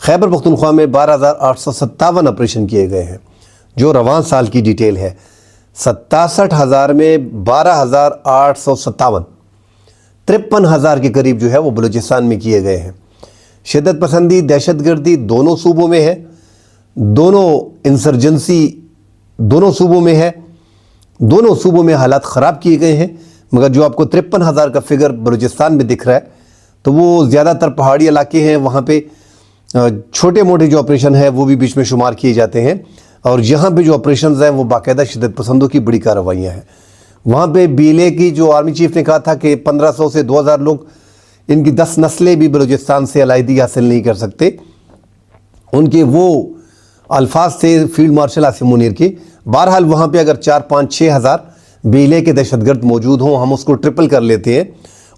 خیبر پختونخوا میں 12,857 آپریشن کیے گئے ہیں، جو رواں سال کی ڈیٹیل ہے۔ 67,000 میں 12,857، 53,000 کے قریب جو ہے وہ بلوچستان میں کیے گئے ہیں۔ شدت پسندی، دہشت گردی دونوں صوبوں میں ہے، دونوں انسرجنسی دونوں صوبوں میں ہے، دونوں صوبوں میں حالات خراب کیے گئے ہیں، مگر جو آپ کو 53,000 کا فگر بلوچستان میں دکھ رہا ہے تو وہ زیادہ تر پہاڑی علاقے ہیں، وہاں پہ چھوٹے موٹے جو آپریشن ہیں وہ بھی بیچ میں شمار کیے جاتے ہیں، اور یہاں پہ جو آپریشنز ہیں وہ باقاعدہ شدت پسندوں کی بڑی کارروائیاں ہیں۔ وہاں پہ BLA کی جو آرمی چیف نے کہا تھا کہ 1500 سے 2000 لوگ، ان کی 10 نسلیں بھی بلوچستان سے علیحدگی حاصل نہیں کر سکتے، ان کے وہ الفاظ تھے فیلڈ مارشل عاصم منیر کے۔ بہرحال وہاں پہ اگر 4، 5، 6 ہزار BLA کے دہشت گرد موجود ہوں، ہم اس کو ٹرپل کر لیتے ہیں۔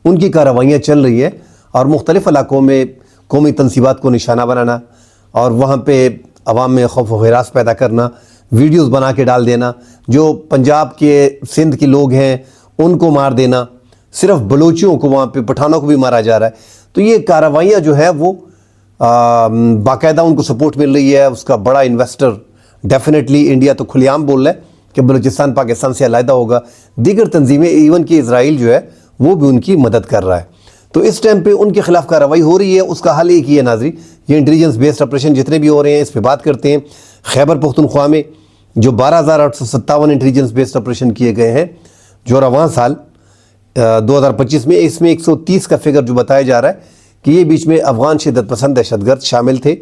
ان کی کارروائیاں چل رہی ہیں، اور مختلف علاقوں میں قومی تنصیبات کو نشانہ بنانا اور وہاں پہ عوام میں خوف و ہراس پیدا کرنا، ویڈیوز بنا کے ڈال دینا، جو پنجاب کے سندھ کے لوگ ہیں ان کو مار دینا، صرف بلوچیوں کو، وہاں پہ پٹھانوں کو بھی مارا جا رہا ہے۔ تو یہ کارروائیاں جو ہے وہ باقاعدہ ان کو سپورٹ مل رہی ہے۔ اس کا بڑا انویسٹر ڈیفینیٹلی انڈیا تو کھلے عام بول رہا ہے کہ بلوچستان پاکستان سے علیحدہ ہوگا، دیگر تنظیمیں ایون کہ اسرائیل جو ہے وہ بھی ان کی مدد کر رہا ہے۔ تو اس ٹائم پہ ان کے خلاف کارروائی ہو رہی ہے، اس کا حل ایک ہی ہے ناظرین، یہ انٹیلیجنس بیسڈ آپریشن جتنے بھی ہو رہے ہیں اس پہ بات کرتے ہیں۔ خیبر پختونخوا میں جو 12,857 انٹیلیجنس بیسڈ آپریشن کیے گئے ہیں جو رواں سال 2025 میں، اس میں 130 کا فگر جو بتایا جا رہا ہے کہ یہ بیچ میں افغان شدت پسند دہشت گرد شامل تھے،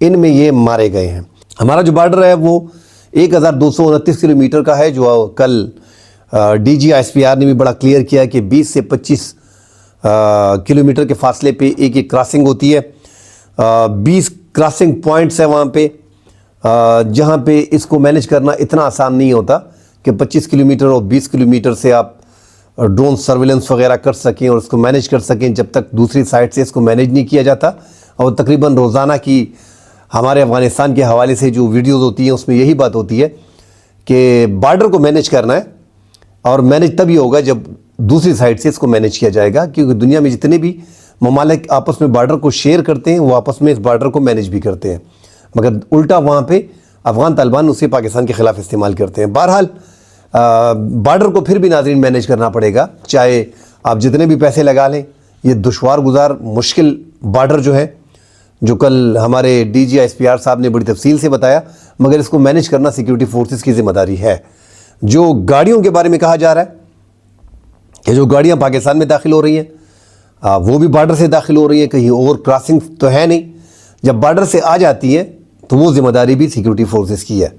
ان میں یہ مارے گئے ہیں۔ ہمارا جو بارڈر ہے وہ 1229 کلومیٹر کا ہے، جو کل DG ISPR نے بھی بڑا کلیئر کیا کہ 20 سے 25 کلومیٹر کے فاصلے پہ ایک کراسنگ ہوتی ہے۔ 20 کراسنگ پوائنٹس ہیں وہاں پہ، جہاں پہ اس کو مینج کرنا اتنا آسان نہیں ہوتا کہ 25 کلومیٹر اور 20 کلومیٹر سے آپ ڈرون سرویلنس وغیرہ کر سکیں اور اس کو مینج کر سکیں، جب تک دوسری سائٹ سے اس کو مینج نہیں کیا جاتا۔ اور تقریباً روزانہ کی ہمارے افغانستان کے حوالے سے جو ویڈیوز ہوتی ہیں اس میں یہی بات ہوتی ہے کہ بارڈر کو مینج کرنا ہے، اور مینج تب ہی ہوگا جب دوسری سائٹ سے اس کو مینج کیا جائے گا، کیونکہ دنیا میں جتنے بھی ممالک آپس میں بارڈر کو شیئر کرتے ہیں وہ آپس میں اس بارڈر کو مینج بھی کرتے ہیں، مگر الٹا وہاں پہ افغان طالبان اسے پاکستان کے خلاف استعمال کرتے ہیں۔ بہرحال بارڈر کو پھر بھی ناظرین مینج کرنا پڑے گا، چاہے آپ جتنے بھی پیسے لگا لیں۔ یہ دشوار گزار مشکل بارڈر جو ہے، جو کل ہمارے DG ISPR صاحب نے بڑی تفصیل سے بتایا، مگر اس کو مینج کرنا سیکیورٹی فورسز کی ذمہ داری ہے۔ جو گاڑیوں کے بارے میں کہا جا رہا ہے کہ جو گاڑیاں پاکستان میں داخل ہو رہی ہیں وہ بھی بارڈر سے داخل ہو رہی ہیں، کہیں اور کراسنگ تو ہے نہیں۔ جب بارڈر سے آ جاتی ہیں تو وہ ذمہ داری بھی سیکیورٹی فورسز کی ہے۔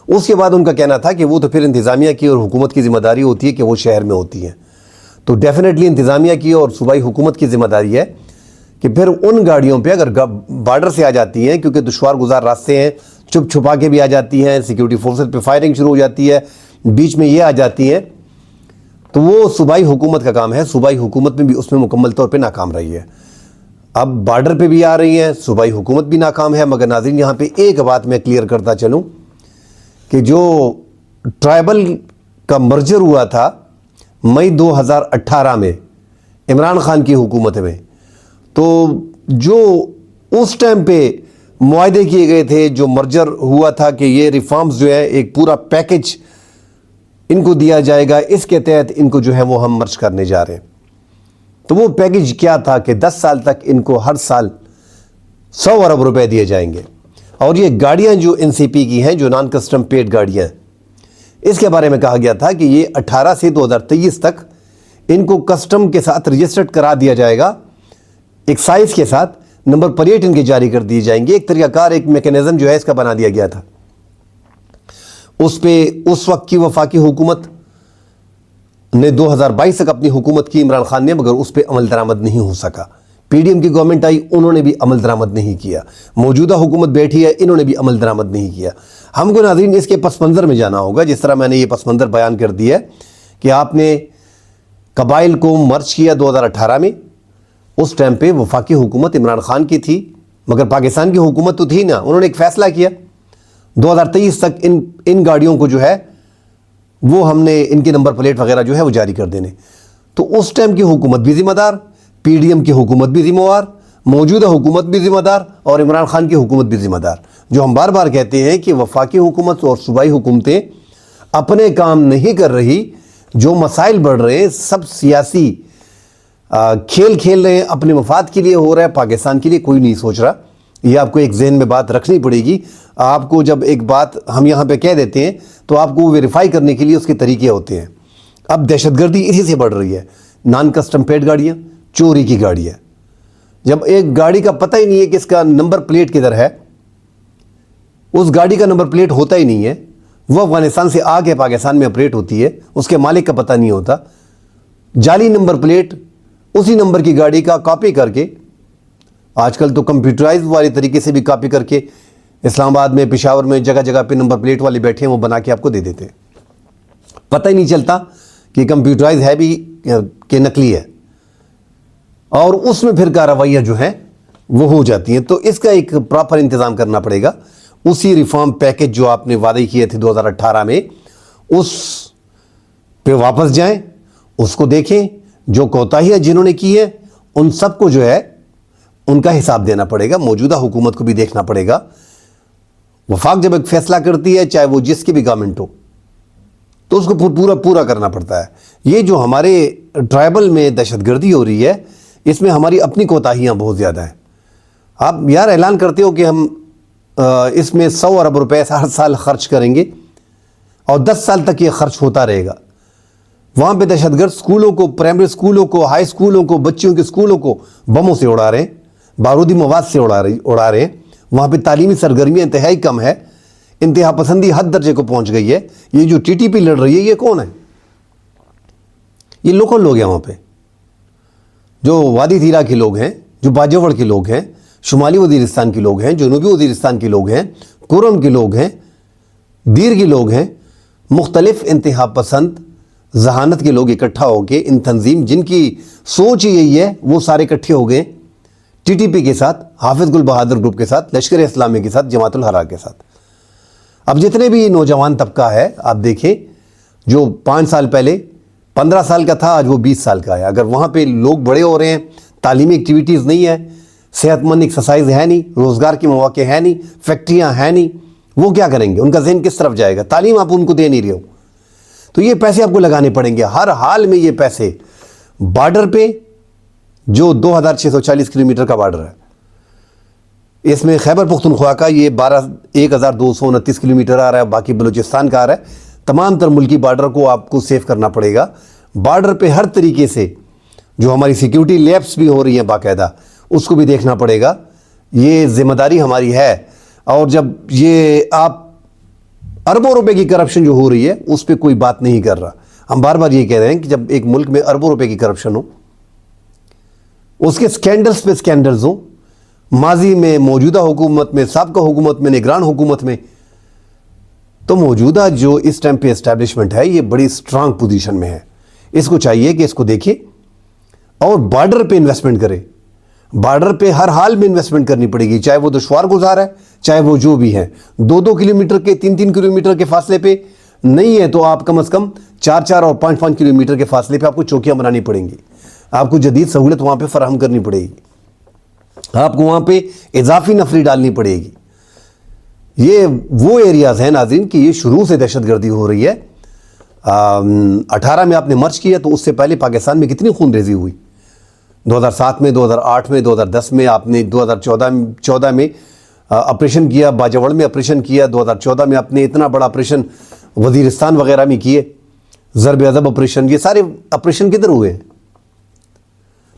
اس کے بعد ان کا کہنا تھا کہ وہ تو پھر انتظامیہ کی اور حکومت کی ذمہ داری ہوتی ہے کہ وہ شہر میں ہوتی ہیں۔ تو ڈیفینیٹلی انتظامیہ کی اور صوبائی حکومت کی ذمہ داری ہے کہ پھر ان گاڑیوں پہ اگر بارڈر سے آ جاتی ہیں، کیونکہ دشوار گزار راستے ہیں، چھپ چھپا کے بھی آ جاتی ہیں، سیکیورٹی فورسز پہ فائرنگ شروع ہو جاتی ہے، بیچ میں یہ آ جاتی ہیں، تو وہ صوبائی حکومت کا کام ہے۔ صوبائی حکومت میں بھی اس میں مکمل طور پہ ناکام رہی ہے۔ اب بارڈر پہ بھی آ رہی ہیں، صوبائی حکومت بھی ناکام ہے، مگر ناظرین یہاں پہ ایک بات میں کلیئر کرتا چلوں کہ جو ٹرائبل کا مرجر ہوا تھا مئی 2018 میں عمران خان کی حکومت میں، تو جو اس ٹائم پہ معاہدے کیے گئے تھے، جو مرجر ہوا تھا کہ یہ ریفارمز جو ہے ایک پورا پیکج ان کو دیا جائے گا، اس کے تحت ان کو جو ہے وہ ہم مرج کرنے جا رہے ہیں۔ تو وہ پیکج کیا تھا کہ 10 سال تک ان کو ہر سال 100 ارب روپے دیے جائیں گے، اور یہ گاڑیاں جو NCP کی ہیں، جو نان کسٹم پیڈ گاڑیاں ہیں، اس کے بارے میں کہا گیا تھا کہ یہ 18 سے 2023 تک ان کو کسٹم کے ساتھ رجسٹرڈ کرا دیا جائے گا، ایکسائز کے ساتھ نمبر پلیٹ ان کے جاری کر دیے جائیں گے۔ ایک طریقہ کار، ایک میکنزم جو ہے اس کا بنا دیا گیا تھا۔ اس پہ اس وقت کی وفاقی حکومت نے 2022 تک اپنی حکومت کی، عمران خان نے، مگر اس پہ عمل درآمد نہیں ہو سکا۔ PDM کی گورنمنٹ آئی، انہوں نے بھی عمل درآمد نہیں کیا۔ موجودہ حکومت بیٹھی ہے، انہوں نے بھی عمل درآمد نہیں کیا۔ ہم کو ناظرین اس کے پس منظر میں جانا ہوگا، جس طرح میں نے یہ پس منظر بیان کر دیا ہے کہ آپ نے قبائل کو مرج کیا 2018 میں، اس ٹائم پہ وفاقی حکومت عمران خان کی تھی، مگر پاکستان کی حکومت تو تھی نا، انہوں نے ایک فیصلہ کیا 2023 تک ان گاڑیوں کو جو ہے وہ ہم نے ان کے نمبر پلیٹ وغیرہ جو ہے وہ جاری کر دینے۔ تو اس ٹائم کی حکومت بھی ذمہ دار، PDM کی حکومت بھی ذمہ دار، موجودہ حکومت بھی ذمہ دار اور عمران خان کی حکومت بھی ذمہ دار. جو ہم بار بار کہتے ہیں کہ وفاقی حکومت اور صوبائی حکومتیں اپنے کام نہیں کر رہی. جو مسائل بڑھ رہے ہیں سب سیاسی کھیل کھیل رہے ہیں, اپنے مفاد کے لیے ہو رہا ہے, پاکستان کے لیے کوئی نہیں سوچ رہا. یہ آپ کو ایک ذہن میں بات رکھنی پڑے گی. آپ کو جب ایک بات ہم یہاں پہ کہہ دیتے ہیں تو آپ کو ویریفائی کرنے کے لیے اس کے طریقے ہوتے ہیں. اب دہشت گردی اسی سے بڑھ رہی ہے. نان کسٹم پیڈ گاڑیاں, چوری کی گاڑیاں. جب ایک گاڑی کا پتہ ہی نہیں ہے کہ اس کا نمبر پلیٹ کدھر ہے, اس گاڑی کا نمبر پلیٹ ہوتا ہی نہیں ہے, وہ افغانستان سے آ کے پاکستان میں آپریٹ ہوتی ہے, اس کے مالک کا پتہ نہیں ہوتا, جعلی نمبر پلیٹ اسی نمبر کی گاڑی کا کاپی کر کے, آج کل تو کمپیوٹرائز والے طریقے سے بھی کاپی کر کے اسلام آباد میں, پشاور میں جگہ جگہ پہ نمبر پلیٹ والے بیٹھے ہیں, وہ بنا کے آپ کو دے دیتے ہیں. پتہ ہی نہیں چلتا کہ کمپیوٹرائز ہے بھی کہ نقلی ہے, اور اس میں پھر کارروائیاں جو ہیں وہ ہو جاتی ہیں. تو اس کا ایک پراپر انتظام کرنا پڑے گا. اسی ریفارم پیکج جو آپ نے وعدے کیے تھے 2018 میں, اس پہ واپس جائیں, اس کو دیکھیں. جو کوتاہیاں جنہوں نے کی ہیں ان سب کو جو ہے ان کا حساب دینا پڑے گا. موجودہ حکومت کو بھی دیکھنا پڑے گا. وفاق جب ایک فیصلہ کرتی ہے, چاہے وہ جس کی بھی گورنمنٹ ہو, تو اس کو پورا کرنا پڑتا ہے. یہ جو ہمارے ٹرائبل میں دہشت گردی ہو رہی ہے, اس میں ہماری اپنی کوتاہیاں بہت زیادہ ہیں. آپ یار اعلان کرتے ہو کہ ہم اس میں 100 ارب روپے ہر سال خرچ کریں گے اور 10 سال تک یہ خرچ ہوتا رہے گا. وہاں پہ دہشت گرد اسکولوں کو, پرائمری اسکولوں کو, ہائی اسکولوں کو, بچیوں کے اسکولوں کو بموں سے اڑا رہے ہیں, بارودی مواد سے اڑا رہے ہیں. وہاں پہ تعلیمی سرگرمیاں انتہائی کم ہے, انتہا پسندی حد درجے کو پہنچ گئی ہے. یہ جو ٹی ٹی پی لڑ رہی ہے یہ کون ہے؟ یہ لوکل لوگ ہیں وہاں پہ, جو وادی تیرا کے لوگ ہیں, جو باجوڑ کے لوگ ہیں, شمالی وزیرستان کے لوگ ہیں, جنوبی وزیرستان کے لوگ ہیں, کورم کے لوگ ہیں, دیر کے لوگ ہیں. مختلف انتہا پسند ذہانت کے لوگ اکٹھا ہو کے, ان تنظیم جن کی سوچ ہی یہی ہے, وہ سارے اکٹھے ہو گئے ٹی ٹی پی کے ساتھ, حافظ گل بہادر گروپ کے ساتھ, لشکر اسلامی کے ساتھ, جماعت الحرار کے ساتھ. اب جتنے بھی نوجوان طبقہ ہے آپ دیکھیں, جو 5 سال پہلے 15 سال کا تھا, آج وہ 20 سال کا ہے. اگر وہاں پہ لوگ بڑے ہو رہے ہیں, تعلیمی ایکٹیویٹیز نہیں ہے, صحت مند ایکسرسائز ہے نہیں, روزگار کے مواقع ہے نہیں, فیکٹریاں ہیں نہیں, وہ کیا کریں گے؟ ان کا ذہن کس طرف جائے گا؟ تعلیم آپ ان کو دے نہیں رہے ہو, تو یہ پیسے آپ کو لگانے پڑیں گے. ہر حال میں یہ پیسے بارڈر پہ, جو 2640 کلومیٹر کا بارڈر ہے, اس میں خیبر پختونخوا کا یہ 1229 کلومیٹر آ رہا ہے, باقی بلوچستان کا آ رہا ہے. تمام تر ملکی بارڈر کو آپ کو سیف کرنا پڑے گا. بارڈر پہ ہر طریقے سے جو ہماری سیکیورٹی لیبس بھی ہو رہی ہیں باقاعدہ, اس کو بھی دیکھنا پڑے گا. یہ ذمہ داری ہماری ہے. اور جب یہ آپ اربوں روپے کی کرپشن جو ہو رہی ہے اس پہ کوئی بات نہیں کر رہا. ہم بار بار یہ کہہ رہے ہیں کہ جب ایک ملک میں اربوں روپے کی کرپشن ہو, اس کے سکینڈلز پہ سکینڈلز ہوں, ماضی میں, موجودہ حکومت میں, سابقہ حکومت میں, نگران حکومت میں, تو موجودہ جو اس ٹائم پہ اسٹیبلشمنٹ ہے یہ بڑی سٹرانگ پوزیشن میں ہے. اس کو چاہیے کہ اس کو دیکھے اور بارڈر پہ انویسٹمنٹ کرے. بارڈر پہ ہر حال میں انویسٹمنٹ کرنی پڑے گی, چاہے وہ دشوار گزار ہے, چاہے وہ جو بھی ہے. 2 کلومیٹر کے, 3 کلومیٹر کے فاصلے پہ نہیں ہے تو آپ کم از کم 4 اور 5 کلومیٹر کے فاصلے پہ آپ کو چوکیاں بنانی پڑیں گی. آپ کو جدید سہولت وہاں پہ فراہم کرنی پڑے گی. آپ کو وہاں پہ اضافی نفری ڈالنی پڑے گی. یہ وہ ایریاز ہیں ناظرین کہ یہ شروع سے دہشت گردی ہو رہی ہے. 18 میں آپ نے مرچ کیا, تو اس سے پہلے پاکستان میں کتنی خون ریزی ہوئی. 2007 میں, 2008 میں, 2010 میں, آپ نے 2014 میں آپریشن کیا, باجوڑ میں آپریشن کیا. 2014 میں آپ نے اتنا بڑا آپریشن وزیرستان وغیرہ میں کیے, ضرب ادب آپریشن. یہ سارے آپریشن کدھر ہوئے ہیں؟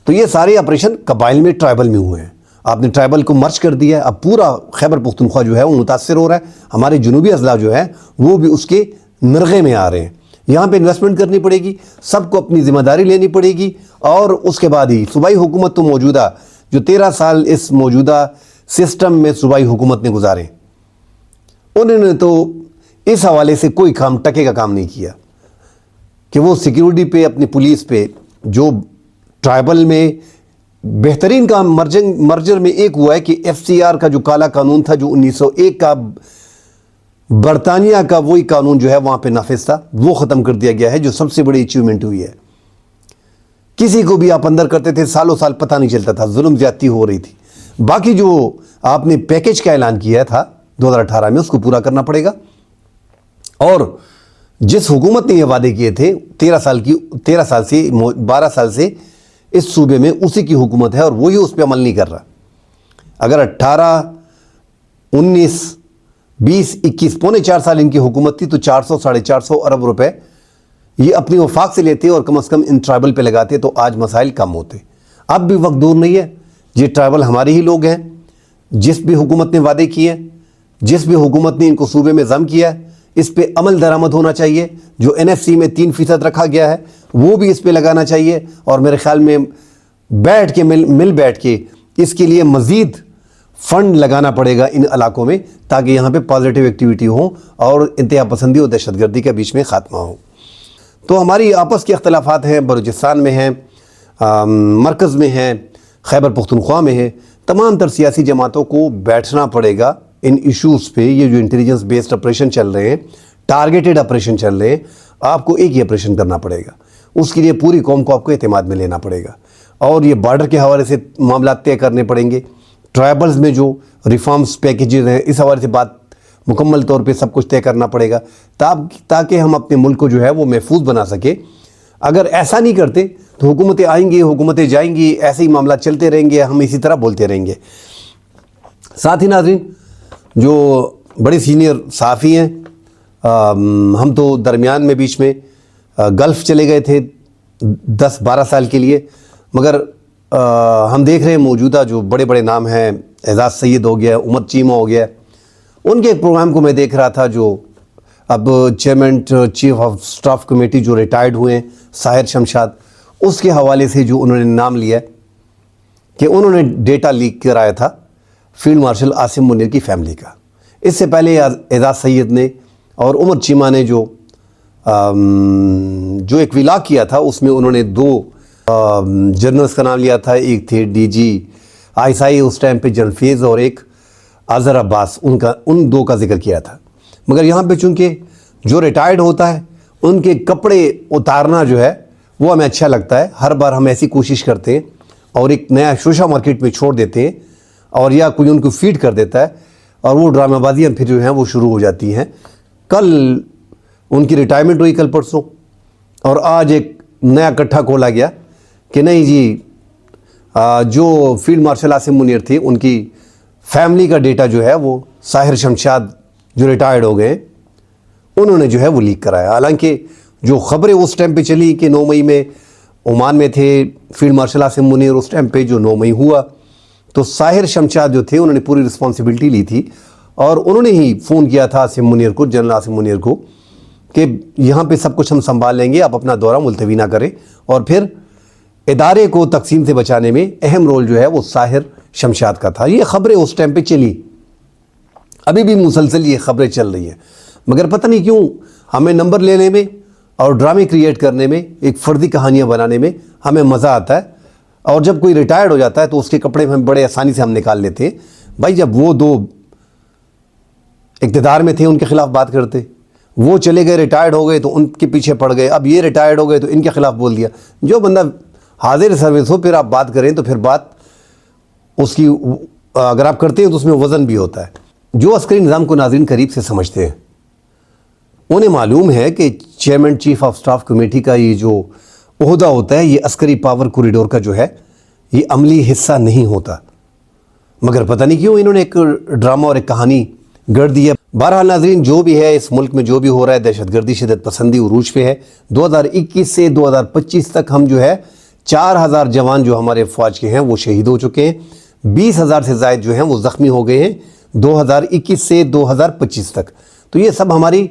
تو یہ سارے آپریشن قبائل میں, ٹرائبل میں ہوئے ہیں. آپ نے ٹرائبل کو مرچ کر دیا ہے. اب پورا خیبر پختونخوا جو ہے وہ متاثر ہو رہا ہے. ہمارے جنوبی اضلاع جو ہے وہ بھی اس کے نرغے میں آ رہے ہیں. یہاں پہ انویسٹمنٹ کرنی پڑے گی, سب کو اپنی ذمہ داری لینی پڑے گی. اور اس کے بعد ہی صوبائی حکومت تو موجودہ جو 13 سال اس موجودہ سسٹم میں صوبائی حکومت نے گزارے, انہوں نے تو اس حوالے سے کوئی کام, ٹکے کا کام نہیں کیا کہ وہ سیکیورٹی پہ, اپنی پولیس پہ, جو ٹرائبل میں بہترین کام مرجر میں ایک ہوا ہے کہ FCR کا جو کالا قانون تھا, جو 1901 کا برطانیہ کا وہی قانون جو ہے وہاں پہ نافذ تھا, وہ ختم کر دیا گیا ہے, جو سب سے بڑی اچیومنٹ ہوئی ہے. کسی کو بھی آپ اندر کرتے تھے سالوں سال پتہ نہیں چلتا تھا, ظلم زیادتی ہو رہی تھی. باقی جو آپ نے پیکیج کا اعلان کیا تھا 2018 میں, اس کو پورا کرنا پڑے گا. اور جس حکومت نے یہ وعدے کیے تھے 13 سال سے 12 سال سے اس صوبے میں اسی کی حکومت ہے, اور وہی اس پہ عمل نہیں کر رہا. اگر 18, 19, 20, 21 پونے 4 سال ان کی حکومت تھی تو 400 ساڑھے 400 ارب روپے یہ اپنی وفاق سے لیتے اور کم از کم ان ٹرائبل پہ لگاتے تو آج مسائل کم ہوتے. اب بھی وقت دور نہیں ہے, یہ ٹرائبل ہمارے ہی لوگ ہیں. جس بھی حکومت نے وعدے کیے ہیں, جس بھی حکومت نے ان کو صوبے میں ضم کیا ہے, اس پہ عمل درآمد ہونا چاہیے. جو NFC میں 3% رکھا گیا ہے وہ بھی اس پہ لگانا چاہیے, اور میرے خیال میں بیٹھ کے مل بیٹھ کے اس کے لیے مزید فنڈ لگانا پڑے گا ان علاقوں میں, تاکہ یہاں پہ پازیٹیو ایکٹیویٹی ہو اور انتہا پسندی اور دہشت گردی کے بیچ میں خاتمہ ہو. تو ہماری آپس کے اختلافات ہیں, بلوچستان میں ہیں, مرکز میں ہیں, خیبر پختونخوا میں ہیں. تمام تر سیاسی جماعتوں کو بیٹھنا پڑے گا ان ایشوز پہ. یہ جو انٹیلیجنس بیسڈ آپریشن چل رہے ہیں, ٹارگیٹڈ آپریشن چل رہے ہیں, آپ کو ایک ہی آپریشن کرنا پڑے گا. اس کے لیے پوری قوم کو آپ کو اعتماد میں لینا پڑے گا, اور یہ بارڈر کے حوالے سے معاملات طے کرنے پڑیں گے. ٹرائبلز میں جو ریفارمز پیکیجز ہیں, اس حوالے سے بات مکمل طور پہ سب کچھ طے کرنا پڑے گا, تاکہ ہم اپنے ملک کو جو ہے وہ محفوظ بنا سکے. اگر ایسا نہیں کرتے تو حکومتیں آئیں گی, حکومتیں جائیں گی, ایسے ہی معاملات چلتے رہیں گے, ہم اسی طرح بولتے رہیں گے. ساتھ ہی ناظرین, جو بڑے سینئر صحافی ہیں, ہم تو درمیان میں بیچ میں گلف چلے گئے تھے 10-12 سال کے لیے, مگر ہم دیکھ رہے ہیں موجودہ جو بڑے بڑے نام ہیں, اعزاز سید ہو گیا, عمر چیمہ ہو گیا, ان کے ایک پروگرام کو میں دیکھ رہا تھا جو اب chairman chief of staff committee جو ریٹائرڈ ہوئے ہیں ساحر شمشاد, اس کے حوالے سے جو انہوں نے نام لیا کہ انہوں نے ڈیٹا لیک کرایا تھا فیلڈ مارشل عاصم منیر کی فیملی کا. اس سے پہلے اعزاز سید نے اور عمر چیمہ نے جو ایک ولاگ کیا تھا, اس میں انہوں نے 2 جنرلز کا نام لیا تھا. ایک تھے DG ISI اس ٹائم پہ جنرل فیض, اور ایک اظہر عباس, ان 2 کا ذکر کیا تھا. مگر یہاں پہ چونکہ جو ریٹائرڈ ہوتا ہے ان کے کپڑے اتارنا جو ہے وہ ہمیں اچھا لگتا ہے. ہر بار ہم ایسی کوشش کرتے ہیں اور ایک نیا شوشہ مارکیٹ میں چھوڑ دیتے ہیں, اور یا کوئی ان کو فیڈ کر دیتا ہے, اور وہ ڈرامہ بازیاں پھر جو ہیں وہ شروع ہو جاتی ہیں. کل ان کی ریٹائرمنٹ ہوئی, کل پرسوں, اور آج ایک نیا کٹھا کھولا گیا کہ نہیں جی جو فیلڈ مارشل عاصم منیر تھے ان کی فیملی کا ڈیٹا جو ہے وہ ساحر شمشاد جو ریٹائرڈ ہو گئے انہوں نے جو ہے وہ لیک کرایا. حالانکہ جو خبریں اس ٹائم پہ چلی کہ 9 مئی میں عمان میں تھے فیلڈ مارشل عاصم منیر, اس ٹائم پہ جو 9 مئی ہوا تو ساحر شمشاد جو تھے انہوں نے پوری رسپانسبلٹی لی تھی, اور انہوں نے ہی فون کیا تھا عاصم منیر کو, جنرل عاصم منیر کو, کہ یہاں پہ سب کچھ ہم سنبھال لیں گے, آپ اپنا دورہ ملتوی نہ کریں. اور پھر ادارے کو تقسیم سے بچانے میں اہم رول جو ہے وہ ساحر شمشاد کا تھا. یہ خبریں اس ٹائم پہ چلی, ابھی بھی مسلسل یہ خبریں چل رہی ہیں, مگر پتہ نہیں کیوں ہمیں نمبر لینے میں اور ڈرامے کریٹ کرنے میں, ایک فردی کہانیاں بنانے میں ہمیں مزہ آتا ہے. اور جب کوئی ریٹائرڈ ہو جاتا ہے تو اس کے کپڑے ہم بڑے آسانی سے ہم نکال لیتے ہیں. بھائی جب وہ 2 اقتدار میں تھے ان کے خلاف بات کرتے, وہ چلے گئے ریٹائرڈ ہو گئے تو ان کے پیچھے پڑ گئے, اب یہ ریٹائرڈ ہو گئے تو ان کے خلاف بول دیا. جو بندہ حاضر سروس ہو پھر آپ بات کریں تو پھر بات اس کی اگر آپ کرتے ہیں تو اس میں وزن بھی ہوتا ہے. جو عسکری نظام کو ناظرین قریب سے سمجھتے ہیں انہیں معلوم ہے کہ chairman chief of staff committee کا یہ جو عہدہ ہوتا ہے یہ عسکری پاور کوریڈور کا جو ہے یہ عملی حصہ نہیں ہوتا. مگر پتہ نہیں کیوں انہوں نے ایک ڈرامہ اور ایک کہانی گڑھ دی ہے. بہرحال ناظرین, جو بھی ہے اس ملک میں جو بھی ہو رہا ہے, دہشت گردی شدت پسندی عروج پہ ہے. 2021 سے 2025 تک ہم جو ہے 4000 جوان جو ہمارے فوج کے ہیں وہ شہید ہو چکے ہیں, 20,000 سے زائد جو ہیں وہ زخمی ہو گئے ہیں 2021 سے 2025 تک. تو یہ سب ہماری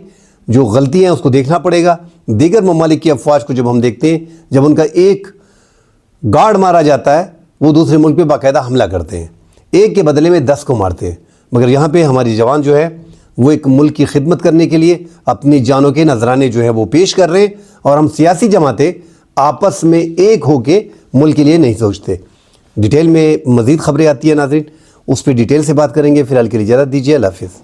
جو غلطیاں ہیں اس کو دیکھنا پڑے گا. دیگر ممالک کی افواج کو جب ہم دیکھتے ہیں, جب ان کا ایک گارڈ مارا جاتا ہے وہ دوسرے ملک پہ باقاعدہ حملہ کرتے ہیں, ایک کے بدلے میں 10 کو مارتے ہیں. مگر یہاں پہ ہماری جوان جو ہے وہ ایک ملک کی خدمت کرنے کے لیے اپنی جانوں کے نذرانے جو ہے وہ پیش کر رہے ہیں, اور ہم سیاسی جماعتیں آپس میں ایک ہو کے ملک کے لیے نہیں سوچتے. ڈیٹیل میں مزید خبریں آتی ہیں ناظرین, اس پہ ڈیٹیل سے بات کریں گے. فی الحال کے لیے اجازت دیجیے, اللہ حافظ.